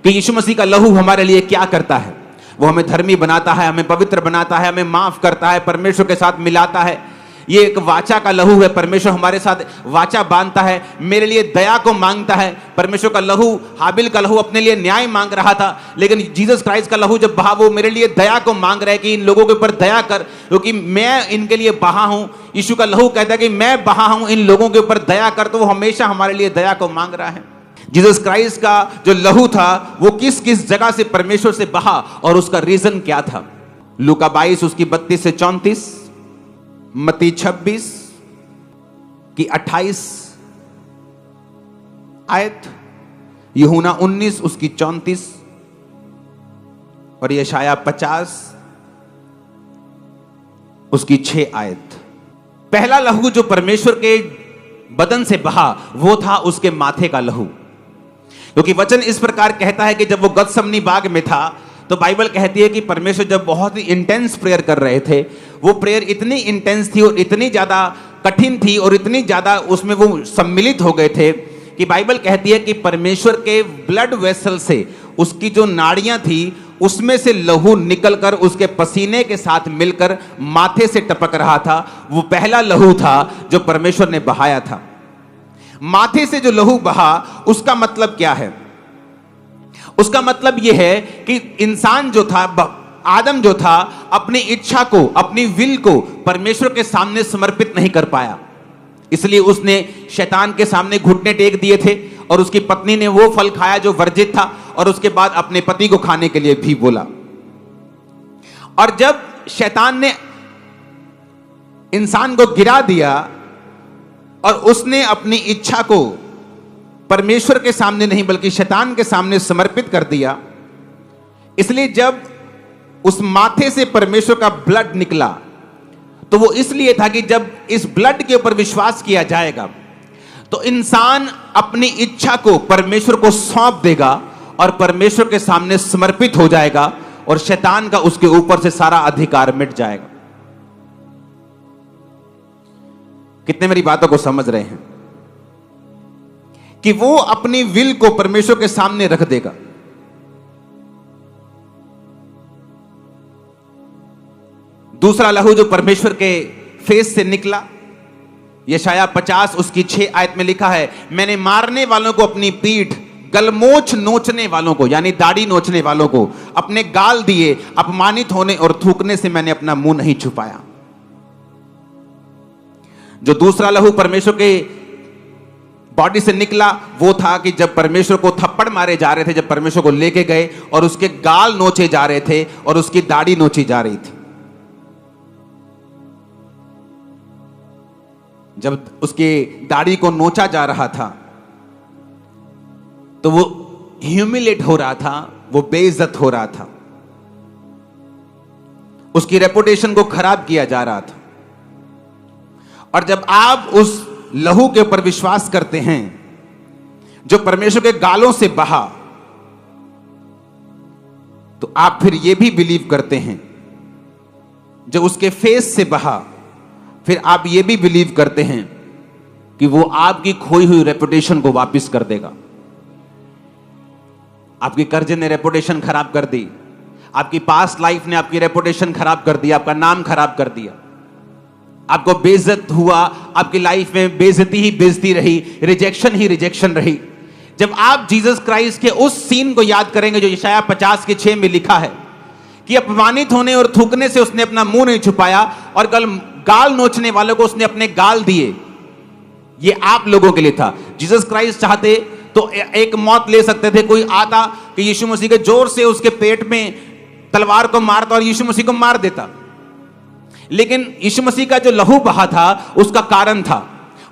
कि यीशु मसीह का लहू हमारे लिए क्या करता है। वो हमें धर्मी बनाता है, हमें पवित्र बनाता है, हमें माफ करता है, परमेश्वर के साथ मिलाता है। ये एक वाचा का लहू है, परमेश्वर हमारे साथ वाचा बांधता है, मेरे लिए दया को मांगता है। परमेश्वर का लहू, हाबिल का लहू अपने लिए न्याय मांग रहा था, लेकिन जीसस क्राइस्ट का लहू जब बहा, वो मेरे लिए दया को मांग रहा है कि इन लोगों के ऊपर दया कर, क्योंकि मैं इनके लिए बहा हूं। यीशु का लहू कहता है कि मैं बहा हूं, इन लोगों के ऊपर दया कर, तो वो हमेशा हमारे लिए दया को मांग रहा है। जीसस क्राइस्ट का जो लहू था वो किस किस जगह से परमेश्वर से बहा और उसका रीजन क्या था। लूका 22 उसकी 32 से 34, मत्ती 26 की 28 आयत, यूहन्ना 19 उसकी 34 और यशाया 50 उसकी 6 आयत। पहला लहू जो परमेश्वर के बदन से बहा वो था उसके माथे का लहू, क्योंकि वचन इस प्रकार कहता है कि जब वो गतसमनी बाग में था तो बाइबल कहती है कि परमेश्वर जब बहुत ही इंटेंस प्रेयर कर रहे थे, वो प्रेयर इतनी इंटेंस थी और इतनी ज्यादा कठिन थी और इतनी ज्यादा उसमें वो सम्मिलित हो गए थे कि बाइबल कहती है कि परमेश्वर के ब्लड वेसल से, उसकी जो नाड़ियां थी उसमें से लहू निकलकर उसके पसीने के साथ मिलकर माथे से टपक रहा था। वो पहला लहू था जो परमेश्वर ने बहाया था। माथे से जो लहू बहा उसका मतलब क्या है? उसका मतलब यह है कि इंसान जो था, आदम जो था, अपनी इच्छा को, अपनी विल को परमेश्वर के सामने समर्पित नहीं कर पाया, इसलिए उसने शैतान के सामने घुटने टेक दिए थे और उसकी पत्नी ने वो फल खाया जो वर्जित था और उसके बाद अपने पति को खाने के लिए भी बोला। और जब शैतान ने इंसान को गिरा दिया और उसने अपनी इच्छा को परमेश्वर के सामने नहीं बल्कि शैतान के सामने समर्पित कर दिया, इसलिए जब उस माथे से परमेश्वर का ब्लड निकला तो वो इसलिए था कि जब इस ब्लड के ऊपर विश्वास किया जाएगा तो इंसान अपनी इच्छा को परमेश्वर को सौंप देगा और परमेश्वर के सामने समर्पित हो जाएगा और शैतान का उसके ऊपर से सारा अधिकार मिट जाएगा। कितने मेरी बातों को समझ रहे हैं कि वो अपनी विल को परमेश्वर के सामने रख देगा। दूसरा लहू जो परमेश्वर के फेस से निकला, यशाया 50 उसकी 6 आयत में लिखा है, मैंने मारने वालों को अपनी पीठ, गलमोछ नोचने वालों को यानी दाढ़ी नोचने वालों को अपने गाल दिए, अपमानित होने और थूकने से मैंने अपना मुंह नहीं छुपाया। जो दूसरा लहू परमेश्वर के बॉडी से निकला वो था कि जब परमेश्वर को थप्पड़ मारे जा रहे थे, जब परमेश्वर को लेके गए और उसके गाल नोचे जा रहे थे और उसकी दाढ़ी नोची जा रही थी। जब उसके दाढ़ी को नोचा जा रहा था तो वो ह्यूमिलेट हो रहा था, वो बेइज्जत हो रहा था, उसकी रेपुटेशन को खराब किया जा रहा था। और जब आप उस लहू के ऊपर विश्वास करते हैं जो परमेश्वर के गालों से बहा, तो आप फिर यह भी बिलीव करते हैं जो उसके फेस से बहा, फिर आप यह भी बिलीव करते हैं कि वो आपकी खोई हुई रेपुटेशन को वापस कर देगा। आपकी कर्जे ने रेपुटेशन खराब कर दी, आपकी पास्ट लाइफ ने आपकी रेपुटेशन खराब कर दी, आपका नाम खराब कर दिया, आपको बेइज्जत हुआ, आपकी लाइफ में बेइज्जती ही बेइज्जती रही, रिजेक्शन ही रिजेक्शन रही। जब आप जीसस क्राइस्ट के उस सीन को याद करेंगे जो यशाया 50 के 6 में लिखा है कि अपमानित होने और थूकने से उसने अपना मुंह नहीं छुपाया और गाल नोचने वालों को उसने अपने गाल दिए, ये आप लोगों के लिए था। जीसस क्राइस्ट चाहते तो एक मौत ले सकते थे, कोई आता कि यीशु मसीह के जोर से उसके पेट में तलवार को मारता और यीशु मसीह को मार देता, लेकिन यीशु मसीह का जो लहू बहा था उसका कारण था,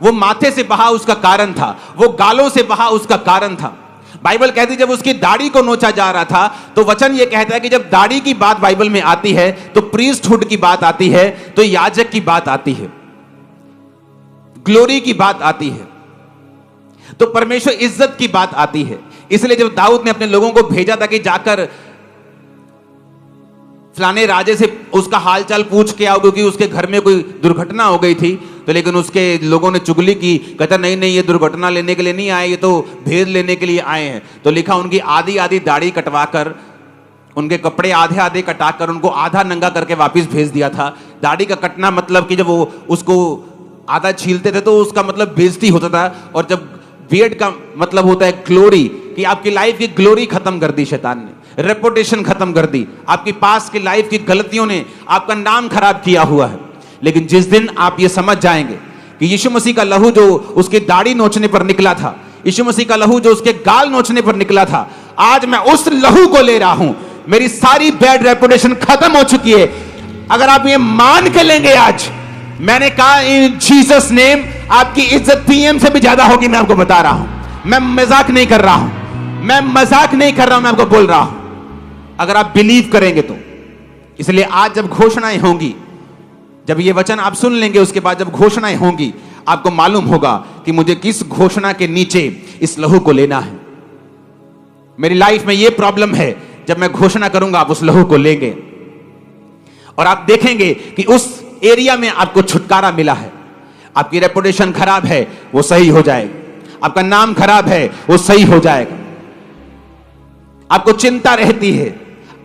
वो माथे से बहा उसका कारण था, वो गालों से बहा उसका कारण था। बाइबल कहती है जब उसकी दाढ़ी को नोचा जा रहा था तो वचन ये कहता है कि जब दाढ़ी की बात बाइबल में आती है तो प्रीस्टहुड की बात आती है, तो याजक की बात आती है, ग्लोरी की बात आती है, तो परमेश्वर इज्जत की बात आती है। इसलिए जब दाऊद ने अपने लोगों को भेजा था कि जाकर फलाने राजे से उसका हालचाल पूछ के आओ, क्योंकि उसके घर में कोई दुर्घटना हो गई थी। तो लेकिन उसके लोगों ने चुगली की, कहता नहीं नहीं, ये दुर्घटना लेने के लिए नहीं आए, ये तो भेद लेने के लिए आए हैं। तो लिखा उनकी आधी आधी दाढ़ी कटवाकर, उनके कपड़े आधे आधे कटाकर उनको आधा नंगा करके वापस भेज दिया था। दाढ़ी का कटना मतलब कि जब वो उसको आधा छीलते थे तो उसका मतलब बेइज्जती होता था, और जब बियर्ड का मतलब होता है ग्लोरी, कि आपकी लाइफ की ग्लोरी खत्म कर दी शैतान ने, रेपुटेशन खत्म कर दी, आपकी पास की लाइफ की गलतियों ने आपका नाम खराब किया हुआ है। लेकिन जिस दिन आप ये समझ जाएंगे कि यीशु मसीह का लहू जो उसकी दाढ़ी नोचने पर निकला था, यीशु मसीह का लहू जो उसके गाल नोचने पर निकला था, आज मैं उस लहू को ले रहा हूं, मेरी सारी बैड रेपुटेशन खत्म हो चुकी है। अगर आप ये मान के लेंगे, आज मैंने कहा इन जीसस नेम आपकी इज्जत पीएम से भी ज्यादा होगी। मैं आपको बता रहा हूं, मैं मजाक नहीं कर रहा हूं, मैं मजाक नहीं कर रहा हूं, मैं आपको बोल रहा हूं। अगर आप बिलीव करेंगे तो। इसलिए आज जब घोषणाएं होंगी, जब ये वचन आप सुन लेंगे, उसके बाद जब घोषणाएं होंगी, आपको मालूम होगा कि मुझे किस घोषणा के नीचे इस लहू को लेना है। मेरी लाइफ में ये प्रॉब्लम है, जब मैं घोषणा करूंगा आप उस लहू को लेंगे और आप देखेंगे कि उस एरिया में आपको छुटकारा मिला है। आपकी रेपुटेशन खराब है, वो सही हो जाएगा। आपका नाम खराब है, वो सही हो जाएगा। आपको चिंता रहती है,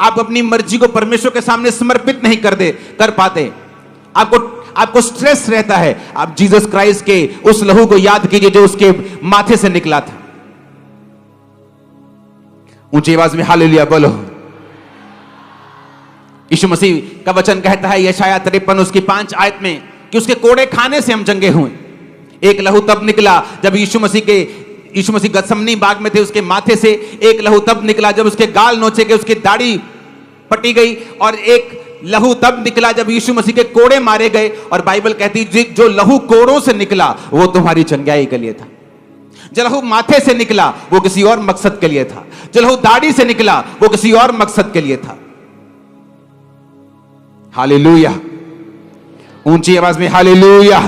आप अपनी मर्जी को परमेश्वर के सामने समर्पित नहीं कर पाते, आपको स्ट्रेस रहता है। आप जीसस क्राइस्ट के उस लहू को याद कीजिए जो उसके माथे से निकला था। ऊंची आवाज में हालेलुया बोलो। यीशु मसीह का वचन कहता है यशायाह 53 उसकी 5 आयत में कि उसके कोड़े खाने से हम चंगे हुए। एक लहू तब निकला जब यीशु मसीह गतसमनी बाग में थे, उसके माथे से। एक लहू तब निकला जब उसके गाल नोचे के उसकी दाढ़ी पटी गई, और एक लहू तब निकला जब यीशु मसीह के कोड़े मारे गए। और बाइबल कहती है जो लहू कोड़ों से निकला वो तुम्हारी चंगाई के लिए था। जो लहू माथे से निकला वो किसी और मकसद के लिए था। जो लहू दाढ़ी से निकला वो किसी और मकसद के लिए था। हालेलुया, ऊंची आवाज में हालेलुया।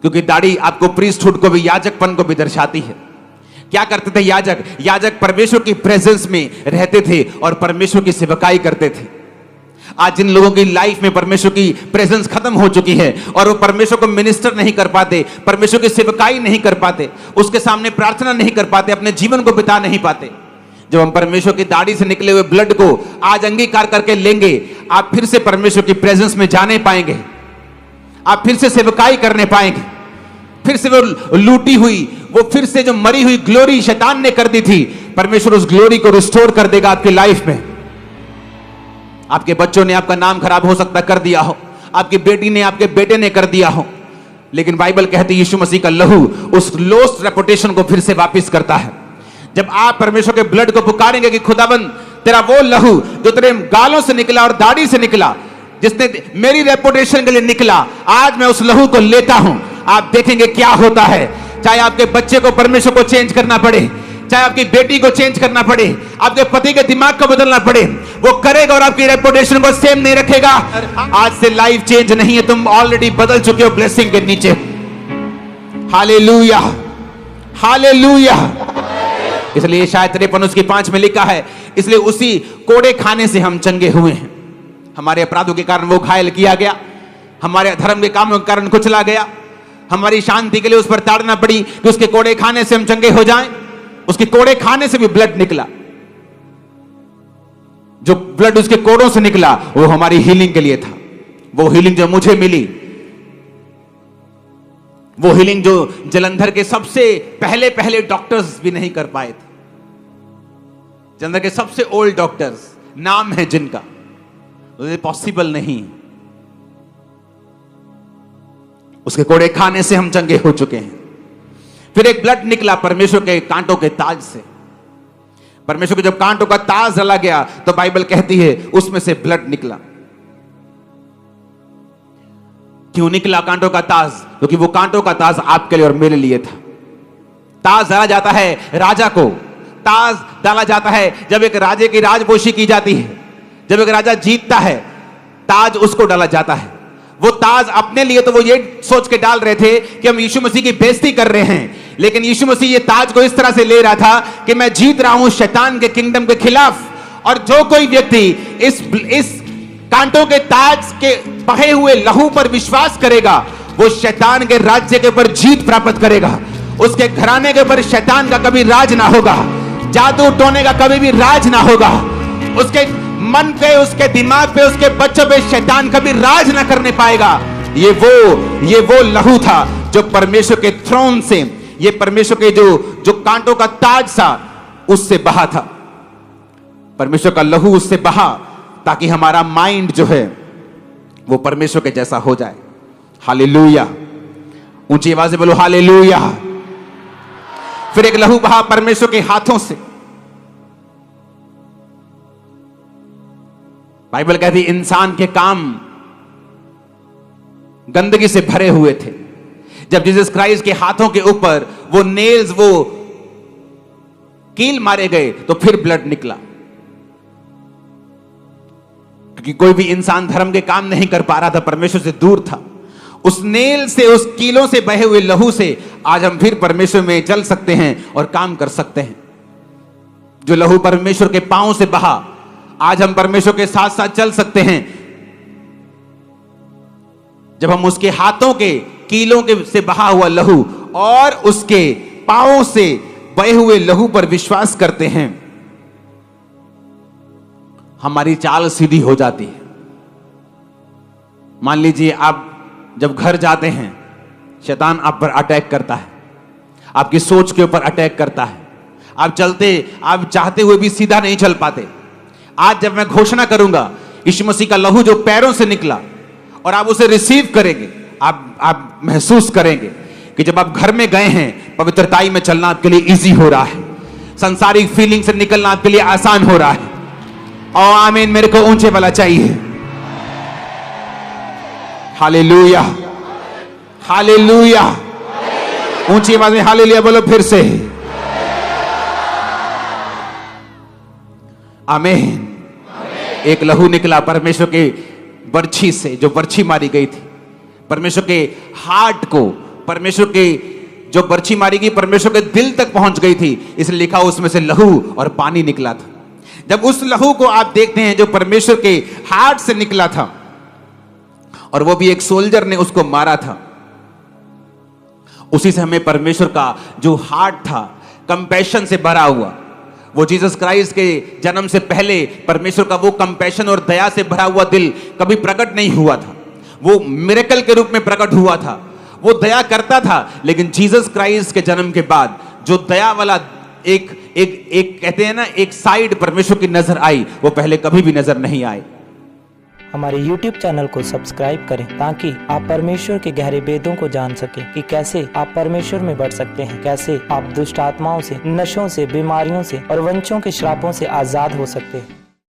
क्योंकि दाढ़ी आपको प्रीस्टहुड को भी, याजकपन को भी दर्शाती है। क्या करते थे याजक परमेश्वर की प्रेजेंस में रहते थे और परमेश्वर की सेवकाई करते थे। आज जिन लोगों की लाइफ में परमेश्वर की प्रेजेंस खत्म हो चुकी है और वो परमेश्वर को मिनिस्टर नहीं कर पाते, परमेश्वर की सेवकाई नहीं कर पाते, उसके सामने प्रार्थना नहीं कर पाते, अपने जीवन को बिता नहीं पाते। जब हम परमेश्वर की दाढ़ी से निकले हुए ब्लड को आज अंगीकार करके लेंगे, आप फिर से परमेश्वर की प्रेजेंस में जाने पाएंगे, आप फिर से सेवकाई करने पाएंगे। फिर से वो लूटी हुई, वो फिर से जो मरी हुई ग्लोरी शैतान ने कर दी थी, परमेश्वर उस ग्लोरी को रिस्टोर कर देगा आपकी लाइफ में। आपके बच्चों ने आपका नाम खराब हो सकता कर दिया हो, आपकी बेटी ने, आपके बेटे ने कर दिया हो, लेकिन बाइबल कहती है यीशु मसीह का लहू उस लॉस्ट रेपुटेशन को फिर से वापस करता है। जब आप परमेश्वर के ब्लड को पुकारेंगे कि खुदाबंद तेरा वो लहू जो तेरे गालों से निकला और दाढ़ी से निकला, जिसने मेरी रेपुटेशन के लिए निकला, आज मैं उस लहू को लेता हूं, आप देखेंगे क्या होता है। चाहे आपके बच्चे को परमेश्वर को चेंज करना पड़े, चाहे आपकी बेटी को चेंज करना पड़े, आपके पति के दिमाग को बदलना पड़े, वो करेगा और आपकी रेपुटेशन को सेम नहीं रखेगा। आज से लाइफ चेंज नहीं है, तुम ऑलरेडी बदल चुके हो ब्लेसिंग के नीचे। Hallelujah, hallelujah. इसलिए शायद 53 उसकी 5 में लिखा है, इसलिए उसी कोड़े खाने से हम चंगे हुए हैं। हमारे अपराधों के कारण वो घायल किया गया, हमारे धर्म के कामों के कारण कुचला गया, हमारी शांति के लिए उस पर ताड़ना पड़ी कि उसके कोड़े खाने से हम चंगे हो जाएं। उसके कोड़े खाने से भी ब्लड निकला, जो ब्लड उसके कोड़ों से निकला वो हमारी हीलिंग के लिए था। वो हीलिंग जो मुझे मिली, वो हीलिंग जो जलंधर के सबसे पहले डॉक्टर्स भी नहीं कर पाए थे। जलंधर के सबसे ओल्ड डॉक्टर्स नाम है जिनका, पॉसिबल नहीं। उसके कोड़े खाने से हम चंगे हो चुके हैं। फिर एक ब्लड निकला परमेश्वर के कांटों के ताज से। परमेश्वर के जब कांटों का ताज डाला गया तो बाइबल कहती है उसमें से ब्लड निकला। क्यों निकला कांटों का ताज? क्योंकि वो कांटों का ताज आपके लिए और मेरे लिए था। ताज डाला जाता है राजा को, ताज डाला जाता है जब एक राजे की राजपोशी की जाती है, जब एक राजा जीतता है ताज उसको डाला जाता है। वो ताज अपने लिए तो वो ये सोच के डाल रहे थे कि हम यीशु मसीह की बेइज्जती कर रहे हैं, लेकिन यीशु मसीह ये ताज को इस तरह से ले रहा था कि मैं जीत रहा हूं शैतान के किंगडम के खिलाफ, और जो कोई व्यक्ति इस कांटों के ताज के बहे हुए लहू पर विश्वास करेगा वो शैतान के राज्य के ऊपर जीत प्राप्त करेगा। उसके घराने के ऊपर शैतान का कभी राज ना होगा, जादू टोने का कभी भी राज ना होगा, उसके मन पे, उसके दिमाग पे, उसके बच्चों पे शैतान कभी राज ना करने पाएगा। ये वो लहू था जो परमेश्वर के थ्रोन से, ये परमेश्वर के जो कांटों का ताज था उससे बहा था। परमेश्वर का लहू उससे बहा ताकि हमारा माइंड जो है वो परमेश्वर के जैसा हो जाए। हालेलुया, ऊंची आवाज से बोलो हालेलुया। फिर एक लहू बहा परमेश्वर के हाथों से। बाइबल कहती इंसान के काम गंदगी से भरे हुए थे। जब जीसस क्राइस्ट के हाथों के ऊपर वो नेल्स, वो कील मारे गए तो फिर ब्लड निकला, क्योंकि कोई भी इंसान धर्म के काम नहीं कर पा रहा था, परमेश्वर से दूर था। उस नेल से, उस कीलों से बहे हुए लहू से आज हम फिर परमेश्वर में चल सकते हैं और काम कर सकते हैं। जो लहू परमेश्वर के पांव से बहा, आज हम परमेश्वर के साथ साथ चल सकते हैं। जब हम उसके हाथों के कीलों के से बहा हुआ लहू और उसके पांवों से बहे हुए लहू पर विश्वास करते हैं, हमारी चाल सीधी हो जाती है। मान लीजिए आप जब घर जाते हैं, शैतान आप पर अटैक करता है, आपकी सोच के ऊपर अटैक करता है, आप चाहते हुए भी सीधा नहीं चल पाते। आज जब मैं घोषणा करूंगा यीशु मसीह का लहू जो पैरों से निकला और आप उसे रिसीव करेंगे, आप महसूस करेंगे कि जब आप घर में गए हैं, पवित्रताई में चलना आपके लिए इजी हो रहा है, सांसारिक फीलिंग से निकलना आपके लिए आसान हो रहा है। और आमीन, मेरे को ऊंचे वाला चाहिए। हालेलुया, हालेलुया, ऊंची आवाज में हालेलुया बोलो फिर से। आमीन। एक लहू निकला परमेश्वर के बर्छी से, जो बर्छी मारी गई थी, परमेश्वर के हार्ट को, परमेश्वर के जो बर्छी मारी गई परमेश्वर के दिल तक पहुंच गई थी, इसलिए लिखा उसमें से लहू और पानी निकला था। जब उस लहू को आप देखते हैं जो परमेश्वर के हार्ट से निकला था, और वो भी एक सोल्जर ने उसको मारा था, उसी से हमें परमेश्वर का जो हार्ट था कंपैशन से भरा हुआ, वो जीसस क्राइस्ट के जन्म से पहले परमेश्वर का वो कंपैशन और दया से भरा हुआ दिल कभी प्रकट नहीं हुआ था। वो मिरेकल के रूप में प्रकट हुआ था, वो दया करता था, लेकिन जीसस क्राइस्ट के जन्म के बाद जो दया वाला एक कहते हैं ना, एक साइड परमेश्वर की नजर आई, वो पहले कभी भी नजर नहीं आई। हमारे YouTube चैनल को सब्सक्राइब करें ताकि आप परमेश्वर के गहरे भेदों को जान सकें कि कैसे आप परमेश्वर में बढ़ सकते हैं, कैसे आप दुष्ट आत्माओं से, नशों से, बीमारियों से और वंशों के श्रापों से आजाद हो सकते हैं।